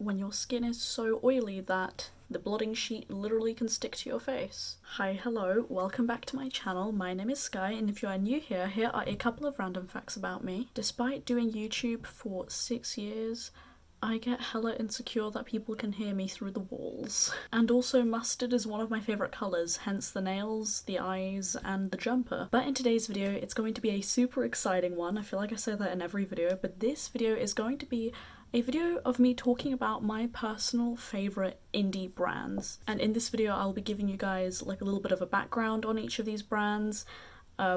when your skin is so oily that the blotting sheet literally can stick to your face. Hi, hello, welcome back to my channel. My name is Skye, and if you are new here, here are a couple of random facts about me. Despite doing YouTube for 6 years, I get hella insecure that people can hear me through the walls. And also mustard is one of my favourite colours, hence the nails, the eyes, and the jumper. But in today's video, it's going to be a super exciting one. I feel like I say that in every video, but this video is going to be a video of me talking about my personal favourite indie brands. And in this video, I'll be giving you guys like a little bit of a background on each of these brands,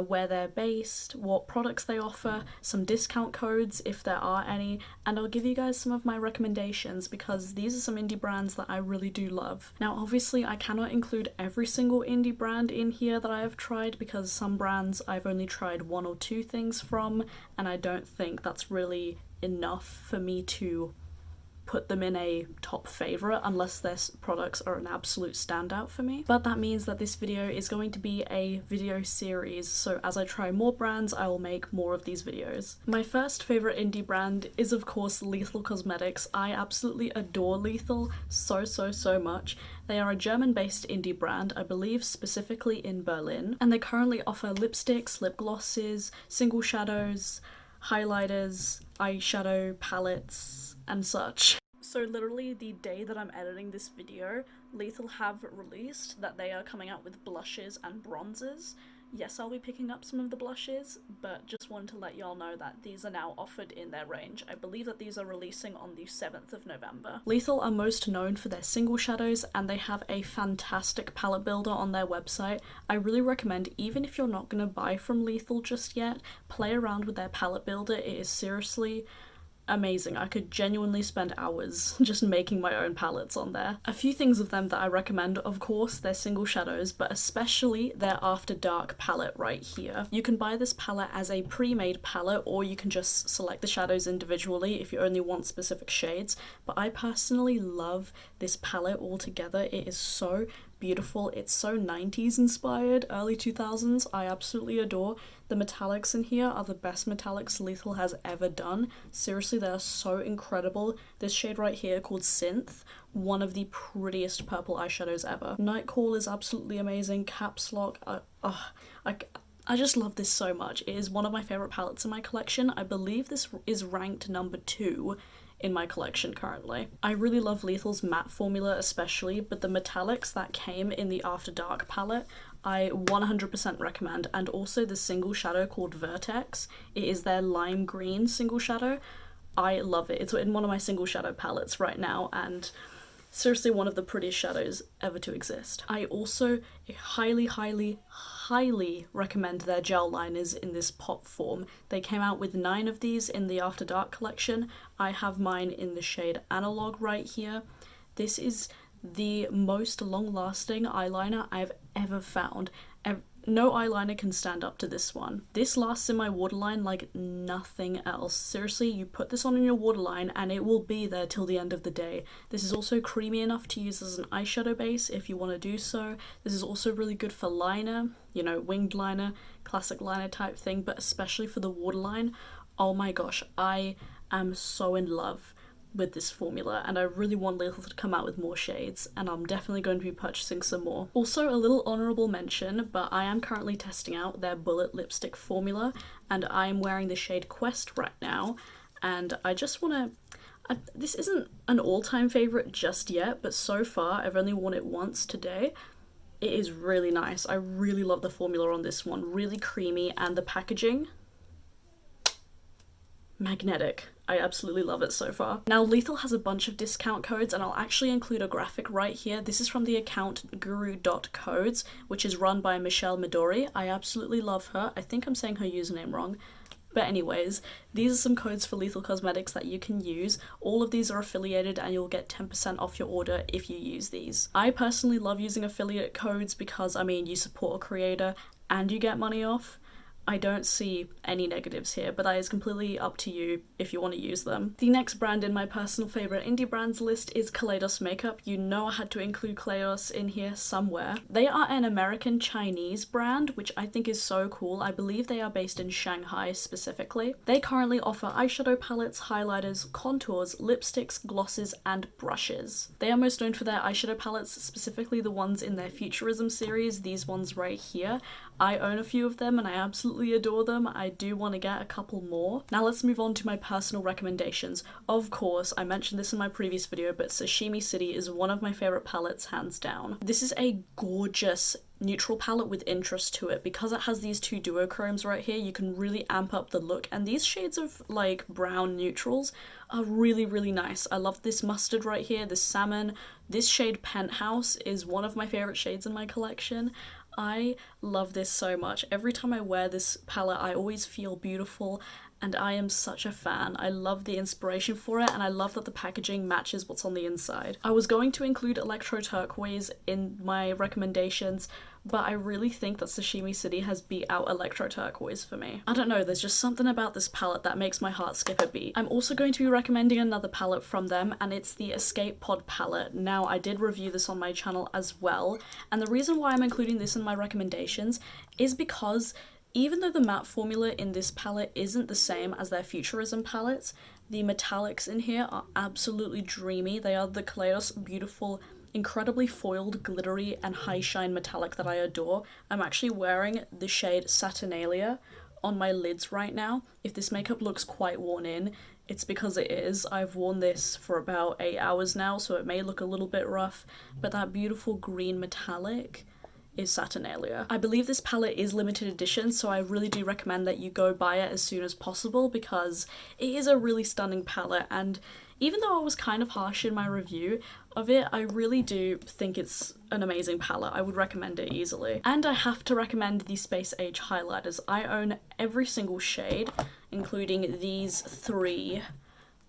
where they're based, what products they offer, some discount codes if there are any, and I'll give you guys some of my recommendations because these are some indie brands that I really do love. Now obviously I cannot include every single indie brand in here that I have tried because some brands I've only tried 1 or 2 things from, and I don't think that's really enough for me to put them in a top favourite unless their products are an absolute standout for me. But that means that this video is going to be a video series, so as I try more brands I will make more of these videos. My first favourite indie brand is of course Lethal Cosmetics. I absolutely adore Lethal so much. They are a German-based indie brand, I believe specifically in Berlin, and they currently offer lipsticks, lip glosses, single shadows, highlighters, eyeshadow palettes, and such. So literally the day that I'm editing this video, Lethal have released that they are coming out with blushes and bronzers. Yes, I'll be picking up some of the blushes, but just wanted to let y'all know that these are now offered in their range. I believe that these are releasing on the 7th of November. Lethal are most known for their single shadows, and they have a fantastic palette builder on their website. I really recommend, even if you're not gonna buy from Lethal just yet, play around with their palette builder. It is seriously amazing. I could genuinely spend hours just making my own palettes on there. A few things of them that I recommend, of course, their single shadows, but especially their After Dark palette right here. You can buy this palette as a pre-made palette, or you can just select the shadows individually if you only want specific shades, but I personally love this palette altogether. It is so beautiful. It's so 90s inspired, early 2000s. I absolutely adore. The metallics in here are the best metallics Lethal has ever done. Seriously, they are so incredible. This shade right here called Synth, one of the prettiest purple eyeshadows ever. Nightcall is absolutely amazing. Caps Lock, I just love this so much. It is one of my favourite palettes in my collection. I believe this is ranked number 2 in my collection currently. I really love Lethal's matte formula especially, but the metallics that came in the After Dark palette I 100% recommend, and also the single shadow called Vertex. It is their lime green single shadow. I love it. It's in one of my single shadow palettes right now, and seriously one of the prettiest shadows ever to exist. I also highly recommend their gel liners in this pop form. They came out with 9 of these in the After Dark collection. I have mine in the shade Analog right here. This is the most long-lasting eyeliner I've ever found. No eyeliner can stand up to this one. This lasts in my waterline like nothing else. Seriously, you put this on in your waterline and it will be there till the end of the day. This is also creamy enough to use as an eyeshadow base if you want to do so. This is also really good for liner, you know, winged liner, classic liner type thing, but especially for the waterline. Oh my gosh, I am so in love with this formula, and I really want Lethal to come out with more shades, and I'm definitely going to be purchasing some more. Also, a little honourable mention, but I am currently testing out their Bullet lipstick formula, and I am wearing the shade Quest right now, and I just want to... this isn't an all-time favourite just yet, but so far I've only worn it once today. It is really nice. I really love the formula on this one. Really creamy, and the packaging, magnetic. I absolutely love it so far. Now Lethal has a bunch of discount codes, and I'll actually include a graphic right here. This is from the account guru.codes, which is run by Michelle Midori. I absolutely love her. I think I'm saying her username wrong. But anyways, these are some codes for Lethal Cosmetics that you can use. All of these are affiliated and you'll get 10% off your order if you use these. I personally love using affiliate codes because, I mean, you support a creator and you get money off. I don't see any negatives here, but that is completely up to you if you want to use them. The next brand in my personal favourite indie brands list is Kaleidos Makeup. You know I had to include Kaleidos in here somewhere. They are an American-Chinese brand, which I think is so cool. I believe they are based in Shanghai specifically. They currently offer eyeshadow palettes, highlighters, contours, lipsticks, glosses, and brushes. They are most known for their eyeshadow palettes, specifically the ones in their Futurism series, these ones right here. I own a few of them and I absolutely adore them. I do want to get a couple more. Now let's move on to my personal recommendations. Of course, I mentioned this in my previous video, but Sashimi City is one of my favourite palettes, hands down. This is a gorgeous neutral palette with interest to it. Because it has these two duochromes right here, you can really amp up the look, and these shades of like brown neutrals are really nice. I love this mustard right here, this salmon. This shade Penthouse is one of my favourite shades in my collection. I love this so much. Every time I wear this palette, I always feel beautiful, and I am such a fan. I love the inspiration for it, and I love that the packaging matches what's on the inside. I was going to include Electro Turquoise in my recommendations, but I really think that Sashimi City has beat out Electro Turquoise for me. I don't know, there's just something about this palette that makes my heart skip a beat. I'm also going to be recommending another palette from them, and it's the Escape Pod palette. Now, I did review this on my channel as well, and the reason why I'm including this in my recommendations is because even though the matte formula in this palette isn't the same as their Futurism palettes, the metallics in here are absolutely dreamy. They are the Kaleidos beautiful, incredibly foiled, glittery, and high shine metallic that I adore. I'm actually wearing the shade Saturnalia on my lids right now. If this makeup looks quite worn in, it's because it is. I've worn this for about 8 hours now, so it may look a little bit rough, but that beautiful green metallic is Saturnalia. I believe this palette is limited edition, so I really do recommend that you go buy it as soon as possible because it is a really stunning palette, and even though I was kind of harsh in my review of it, I really do think it's an amazing palette. I would recommend it easily. And I have to recommend the Space Age highlighters. I own every single shade, including these 3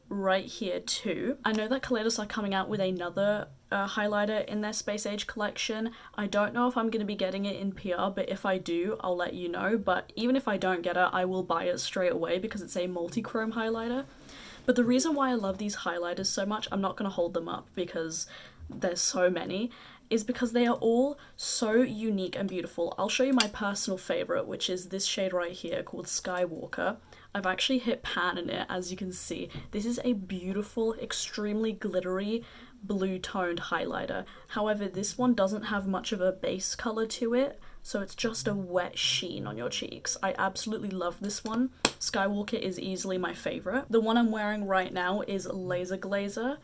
right here too. I know that Kaleidos are coming out with another highlighter in their Space Age collection. I don't know if I'm going to be getting it in PR, but if I do, I'll let you know. But even if I don't get it, I will buy it straight away because it's a multi-chrome highlighter. But the reason why I love these highlighters so much, I'm not going to hold them up because there's so many, is because they are all so unique and beautiful. I'll show you my personal favourite, which is this shade right here called Skywalker. I've actually hit pan in it, as you can see. This is a beautiful, extremely glittery, blue-toned highlighter. However, this one doesn't have much of a base colour to it, so it's just a wet sheen on your cheeks. I absolutely love this one. Skywalker is easily my favourite. The one I'm wearing right now is Lazer Glazer.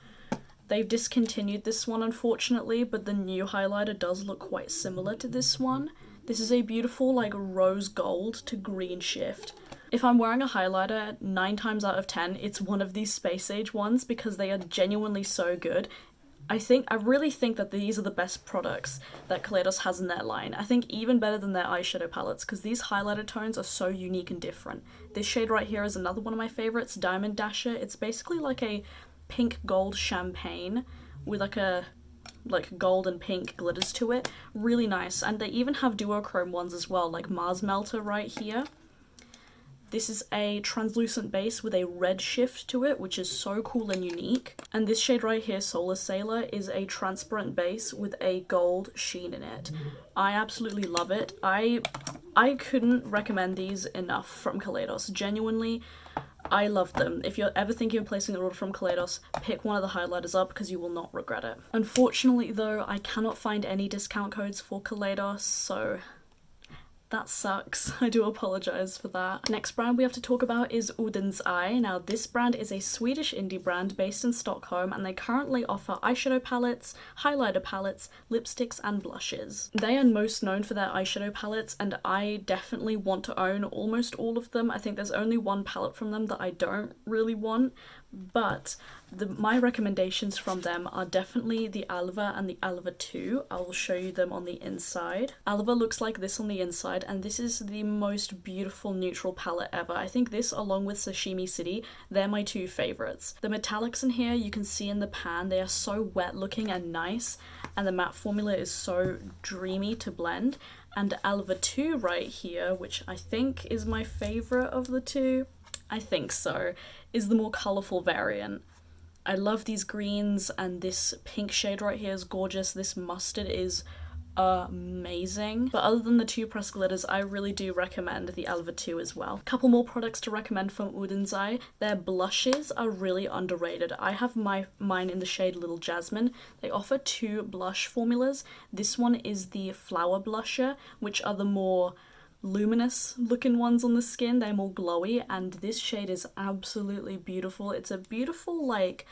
They've discontinued this one, unfortunately, but the new highlighter does look quite similar to this one. This is a beautiful, like, rose gold to green shift. If I'm wearing a highlighter, 9 times out of 10, it's one of these Space Age ones because they are genuinely so good. I really think that these are the best products that Kaleidos has in their line. I think even better than their eyeshadow palettes because these highlighter tones are so unique and different. This shade right here is another one of my favorites, Diamond Dasher. It's basically like a pink gold champagne with like gold and pink glitters to it. Really nice. And they even have duochrome ones as well, like Mars Melter right here. This is a translucent base with a red shift to it, which is so cool and unique. And this shade right here, Solar Sailor, is a transparent base with a gold sheen in it. I absolutely love it. I couldn't recommend these enough from Kaleidos. Genuinely, I love them. If you're ever thinking of placing an order from Kaleidos, pick one of the highlighters up because you will not regret it. Unfortunately though, I cannot find any discount codes for Kaleidos, so that sucks. I do apologise for that. Next brand we have to talk about is Oden's Eye. Now this brand is a Swedish indie brand based in Stockholm, and they currently offer eyeshadow palettes, highlighter palettes, lipsticks and blushes. They are most known for their eyeshadow palettes, and I definitely want to own almost all of them. I think there's only one palette from them that I don't really want, but my recommendations from them are definitely the Alva and the Alva 2. I will show you them on the inside. Alva looks like this on the inside, and this is the most beautiful neutral palette ever. I think this, along with Sashimi City, they're my 2 favourites. The metallics in here, you can see in the pan, they are so wet looking and nice, and the matte formula is so dreamy to blend. and Alva 2 right here, which I think is my favourite of the two, I think so, is the more colourful variant. I love these greens, and this pink shade right here is gorgeous. This mustard is amazing. But other than the two pressed glitters, I really do recommend the Alva 2 as well. A couple more products to recommend from Oden's. Their blushes are really underrated. I have mine in the shade Little Jasmine. They offer two blush formulas. This one is the Flower Blusher, which are the more luminous looking ones on the skin. They're more glowy, and this shade is absolutely beautiful. It's a beautiful, like,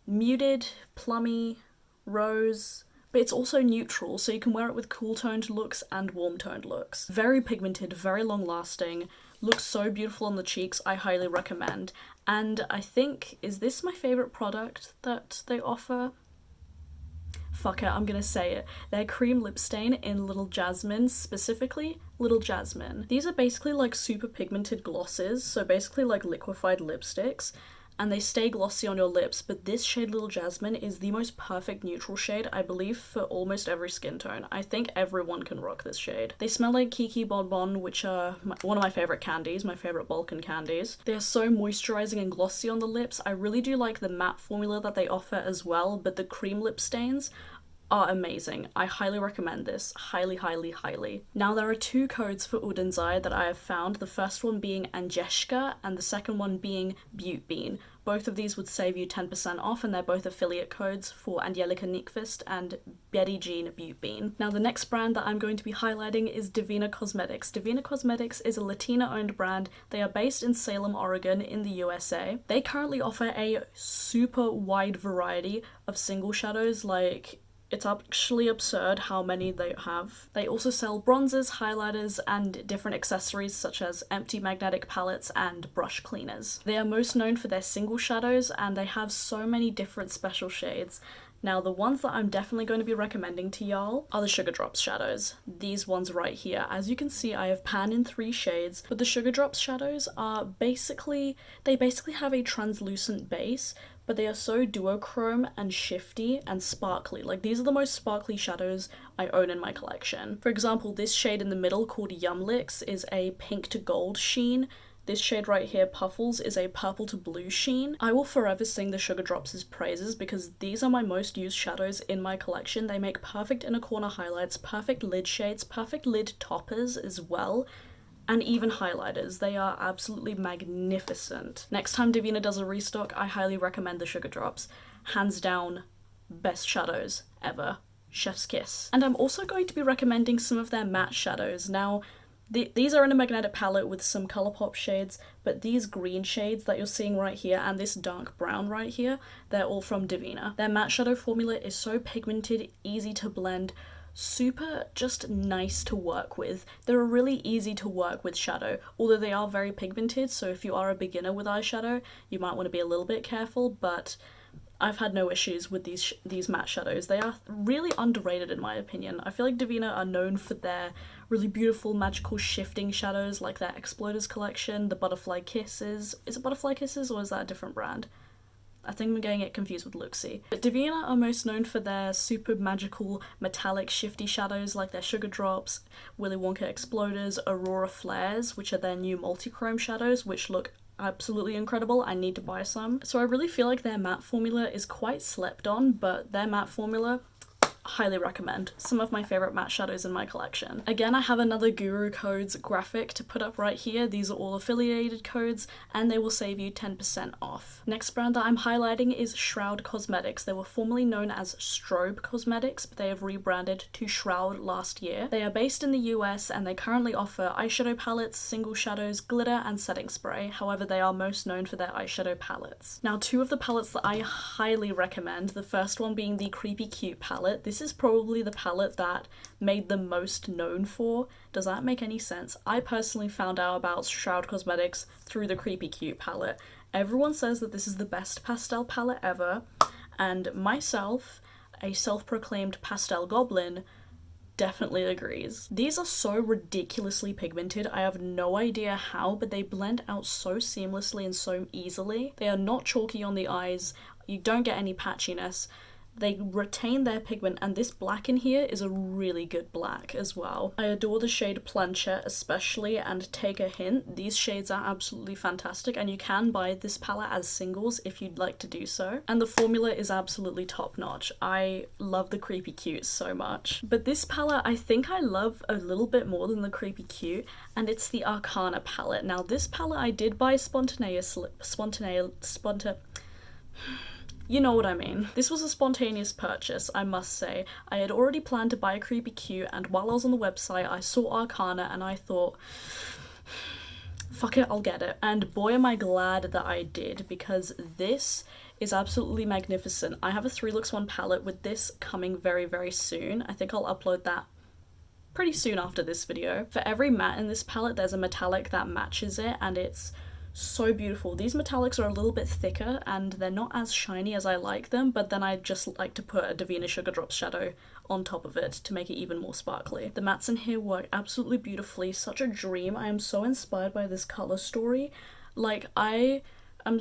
muted, plummy rose, but it's also neutral, so you can wear it with cool toned looks and warm toned looks. Very pigmented, very long lasting, looks so beautiful on the cheeks. I highly recommend. And I think, is this my favorite product that they offer? Fuck it, I'm gonna say it. Their cream lip stain in Little Jasmine, specifically Little Jasmine. These are basically like super pigmented glosses, so basically like liquefied lipsticks, and they stay glossy on your lips, but this shade Little Jasmine is the most perfect neutral shade, I believe, for almost every skin tone. I think everyone can rock this shade. They smell like Kiki Bonbon, which are one of my favourite candies, my favourite Balkan candies. They are so moisturising and glossy on the lips. I really do like the matte formula that they offer as well, but the cream lip stains are amazing. I highly recommend this. Highly, highly, highly. Now there are two codes for Oden's that I have found, the first one being Angeshka and the second one being Beautbean. Both of these would save you 10% off, and they're both affiliate codes for Angelika Nyqvist and Betty Jean Beautbean. Now the next brand that I'm going to be highlighting is Devinah Cosmetics. Devinah Cosmetics is a Latina-owned brand. They are based in Salem, Oregon in the USA. They currently offer a super wide variety of single shadows, like, it's actually absurd how many they have. They also sell bronzers, highlighters, and different accessories such as empty magnetic palettes and brush cleaners. They are most known for their single shadows, and they have so many different special shades. Now, the ones that I'm definitely going to be recommending to y'all are the Sugar Drops shadows. These ones right here. As you can see, I have pan in 3 shades, but the Sugar Drops shadows are basically have a translucent base, but they are so duochrome and shifty and sparkly. Like, these are the most sparkly shadows I own in my collection. For example, this shade in the middle called Yum Licks is a pink to gold sheen. This shade right here, Puffles, is a purple to blue sheen. I will forever sing the Sugar Drops' praises because these are my most used shadows in my collection. They make perfect inner corner highlights, perfect lid shades, perfect lid toppers as well, and even highlighters. They are absolutely magnificent. Next time Devinah does a restock, I highly recommend the Sugar Drops. Hands down, best shadows ever. Chef's kiss. And I'm also going to be recommending some of their matte shadows. Now, these are in a magnetic palette with some Colourpop shades, but these green shades that you're seeing right here and this dark brown right here, they're all from Devinah. Their matte shadow formula is so pigmented, easy to blend, super just nice to work with. They're a really easy to work with shadow, although they are very pigmented, so if you are a beginner with eyeshadow, you might want to be a little bit careful, but I've had no issues with these matte shadows. They are really underrated in my opinion. I feel like Devinah are known for their really beautiful magical shifting shadows, like their Exploders collection, the Butterfly Kisses. Is it Butterfly Kisses or is that a different brand? I think I'm getting it confused with Luxie. But Devinah are most known for their super magical metallic shifty shadows like their Sugar Drops, Willy Wonka Exploders, Aurora Flares, which are their new multi-chrome shadows, which look absolutely incredible. I need to buy some. So I really feel like their matte formula is quite slept on, but their matte formula, highly recommend. Some of my favorite matte shadows in my collection. Again, I have another Guru Codes graphic to put up right here. These are all affiliated codes and they will save you 10% off. Next brand that I'm highlighting is Shroud Cosmetics. They were formerly known as Strobe Cosmetics, but they have rebranded to Shroud last year. They are based in the US and they currently offer eyeshadow palettes, single shadows, glitter, and setting spray. However, they are most known for their eyeshadow palettes. Now, two of the palettes that I highly recommend, the first one being the Creepy Cute palette. This is probably the palette that made them most known for. Does that make any sense? I personally found out about Shroud Cosmetics through the Creepy Cute palette. Everyone says that this is the best pastel palette ever, and myself, a self-proclaimed pastel goblin, definitely agrees. These are so ridiculously pigmented. I have no idea how, but they blend out so seamlessly and so easily. They are not chalky on the eyes. You don't get any patchiness. they retain their pigment, and this black in here is a really good black as well. I adore the shade Planchette especially, and take a hint, these shades are absolutely fantastic, and you can buy this palette as singles if you'd like to do so. And the formula is absolutely top notch. I love the Creepy Cute so much. But this palette I think I love a little bit more than the Creepy Cute, and it's the Arcana palette. Now this palette I did buy you know what I mean. This was a spontaneous purchase, I must say. I had already planned to buy a Creepy Cute, and while I was on the website I saw Arcana and I thought, fuck it, I'll get it. And boy am I glad that I did, because this is absolutely magnificent. I have a 3looks1 palette with this coming very, very soon. I think I'll upload that pretty soon after this video. For every matte in this palette there's a metallic that matches it, and it's so beautiful. These metallics are a little bit thicker and they're not as shiny as I like them, but then I just like to put a Devinah Sugar Drops shadow on top of it to make it even more sparkly. The mattes in here work absolutely beautifully. Such a dream. I am so inspired by this color story. Like, I'm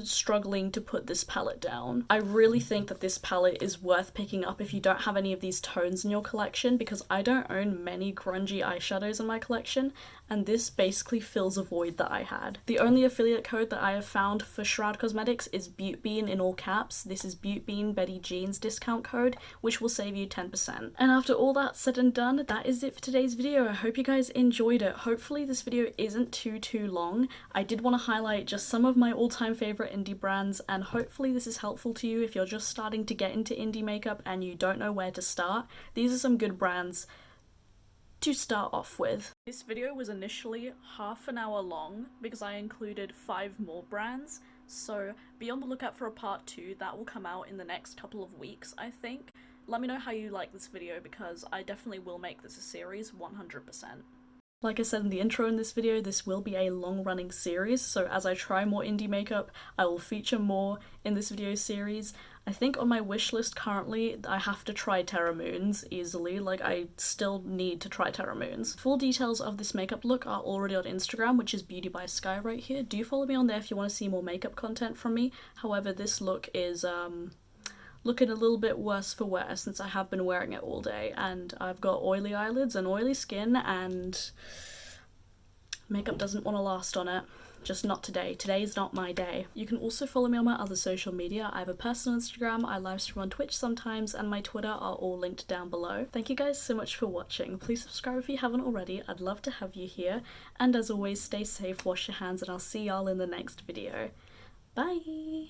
struggling to put this palette down. I really think that this palette is worth picking up if you don't have any of these tones in your collection, because I don't own many grungy eyeshadows in my collection, and this basically fills a void that I had. The only affiliate code that I have found for Shroud Cosmetics is BeautBean in all caps. This is BeautBean Betty Jean's discount code, which will save you 10%. And after all that said and done, that is it for today's video. I hope you guys enjoyed it. Hopefully this video isn't too long. I did want to highlight just some of my all-time favorite indie brands, and hopefully this is helpful to you if you're just starting to get into indie makeup and you don't know where to start. These are some good brands to start off with. This video was initially half an hour long because I included 5 more brands, so be on the lookout for a part 2 that will come out in the next couple of weeks, I think. Let me know how you like this video, because I definitely will make this a series 100%. Like I said in the intro in this video, this will be a long-running series, so as I try more indie makeup, I will feature more in this video series. I think on my wish list currently, I have to try Terra Moons easily. Like, I still need to try Terra Moons. Full details of this makeup look are already on Instagram, which is beautyybyskye right here. Do follow me on there if you want to see more makeup content from me. However, this look is looking a little bit worse for wear since I have been wearing it all day, and I've got oily eyelids and oily skin, and makeup doesn't want to last on it. Just not today. Today's not my day. You can also follow me on my other social media. I have a personal Instagram, I live stream on Twitch sometimes, and my Twitter are all linked down below. Thank you guys so much for watching. Please subscribe if you haven't already. I'd love to have you here. And as always, stay safe, wash your hands, and I'll see y'all in the next video. Bye!